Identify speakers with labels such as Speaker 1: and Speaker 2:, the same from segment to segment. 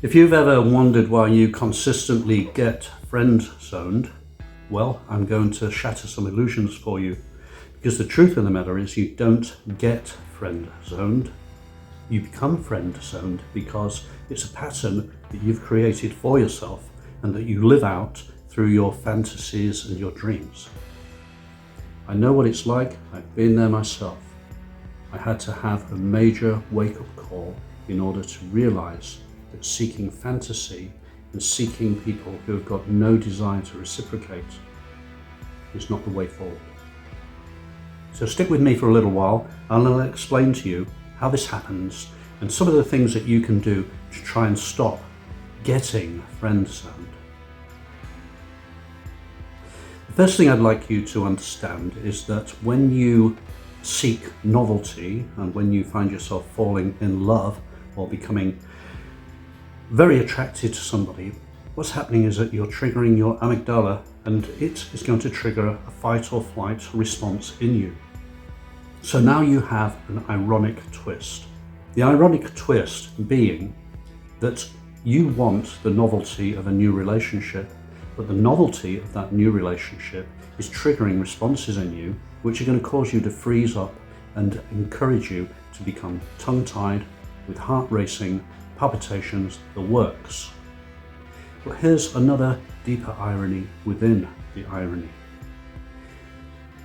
Speaker 1: If you've ever wondered why you consistently get friend-zoned, well, I'm going to shatter some illusions for you. Because the truth of the matter is you don't get friend-zoned. You become friend-zoned because it's a pattern that you've created for yourself and that you live out through your fantasies and your dreams. I know what it's like. I've been there myself. I had to have a major wake-up call in order to realize that seeking fantasy and seeking people who have got no desire to reciprocate is not the way forward. So stick with me for a little while and I'll explain to you how this happens and some of the things that you can do to try and stop getting friend-zoned. The first thing I'd like you to understand is that when you seek novelty and when you find yourself falling in love or becoming very attracted to somebody, what's happening is that you're triggering your amygdala and it is going to trigger a fight or flight response in you. So now you have an ironic twist. The ironic twist being that you want the novelty of a new relationship, but the novelty of that new relationship is triggering responses in you which are going to cause you to freeze up and encourage you to become tongue-tied with heart racing, palpitations, the works. But here's another deeper irony within the irony.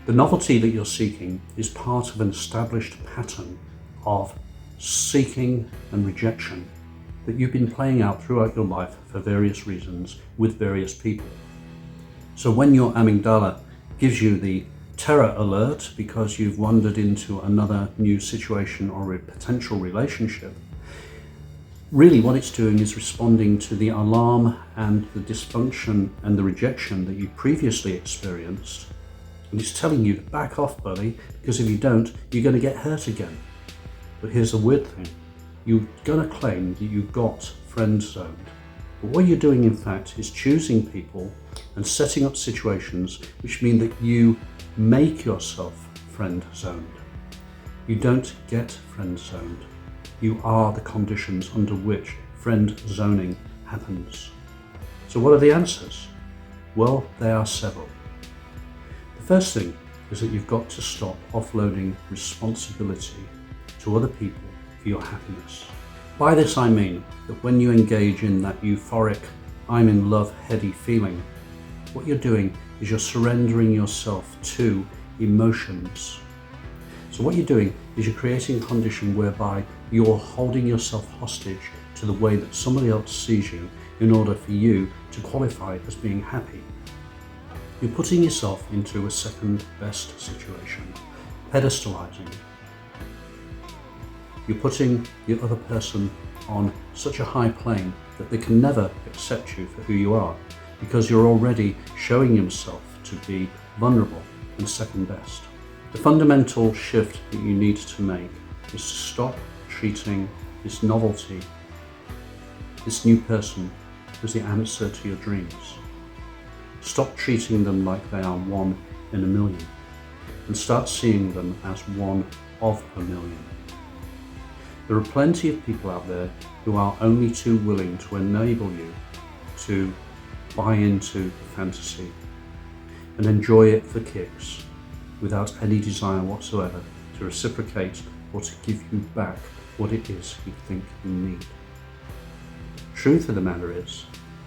Speaker 1: The novelty that you're seeking is part of an established pattern of seeking and rejection that you've been playing out throughout your life for various reasons with various people. So when your amygdala gives you the terror alert because you've wandered into another new situation or a potential relationship, really what it's doing is responding to the alarm and the dysfunction and the rejection that you previously experienced. And it's telling you to back off, buddy, because if you don't, you're going to get hurt again. But here's the weird thing. You're going to claim that you got friend-zoned. But what you're doing, in fact, is choosing people and setting up situations which mean that you make yourself friend-zoned. You don't get friend-zoned. You are the conditions under which friend-zoning happens. So what are the answers? Well, there are several. The first thing is that you've got to stop offloading responsibility to other people for your happiness. By this I mean that when you engage in that euphoric, I'm in love heady feeling, what you're doing is you're surrendering yourself to emotions. So what you're doing is you're creating a condition whereby you're holding yourself hostage to the way that somebody else sees you in order for you to qualify as being happy. You're putting yourself into a second best situation, pedestalizing. You're putting the other person on such a high plane that they can never accept you for who you are because you're already showing yourself to be vulnerable and second best. The fundamental shift that you need to make is to stop treating this novelty, this new person, as the answer to your dreams. Stop treating them like they are one in a million and start seeing them as one of a million. There are plenty of people out there who are only too willing to enable you to buy into the fantasy and enjoy it for kicks without any desire whatsoever to reciprocate or to give you back what it is you think you need. Truth of the matter is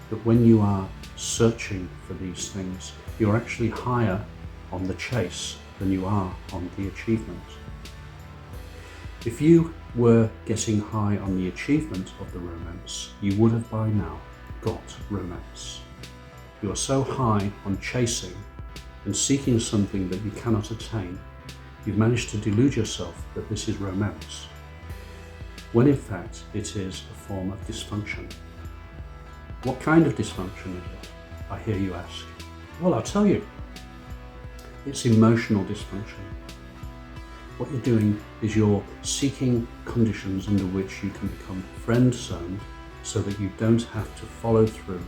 Speaker 1: that when you are searching for these things, you're actually higher on the chase than you are on the achievement. If you were getting high on the achievement of the romance, you would have by now got romance. You are so high on chasing and seeking something that you cannot attain, you've managed to delude yourself that this is romance, when in fact it is a form of dysfunction. What kind of dysfunction is it? I hear you ask. Well, I'll tell you. It's emotional dysfunction. What you're doing is you're seeking conditions under which you can become friend-zoned so that you don't have to follow through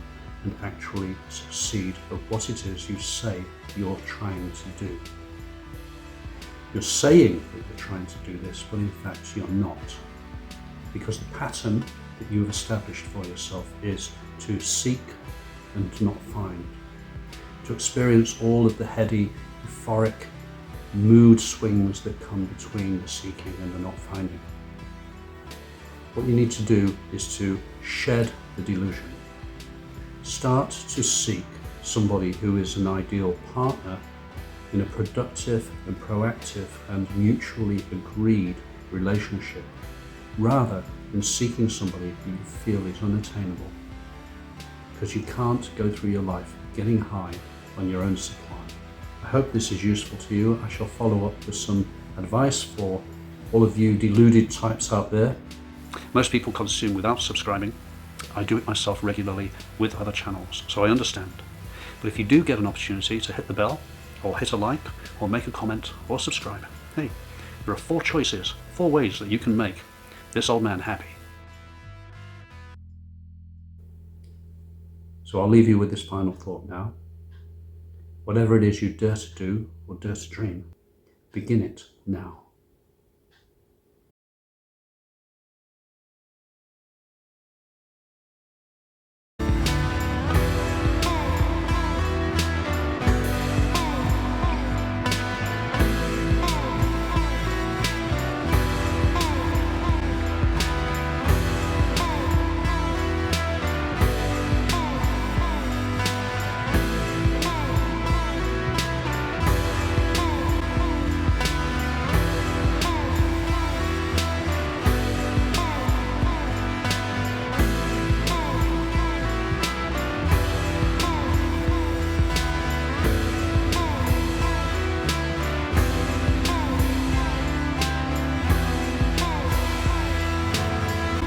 Speaker 1: and actually succeed at what it is you say you're trying to do. You're saying that you're trying to do this, but in fact you're not. Because the pattern that you've established for yourself is to seek and to not find. To experience all of the heady, euphoric mood swings that come between the seeking and the not finding. What you need to do is to shed the delusion. Start to seek somebody who is an ideal partner in a productive and proactive and mutually agreed relationship, rather than seeking somebody who you feel is unattainable. Because you can't go through your life getting high on your own supply. I hope this is useful to you. I shall follow up with some advice for all of you deluded types out there. Most people consume without subscribing. I do it myself regularly with other channels, so I understand. But if you do get an opportunity to hit the bell, or hit a like, or make a comment, or subscribe, hey, there are 4 choices, 4 ways that you can make this old man happy. So I'll leave you with this final thought now. Whatever it is you dare to do or dare to dream, begin it now.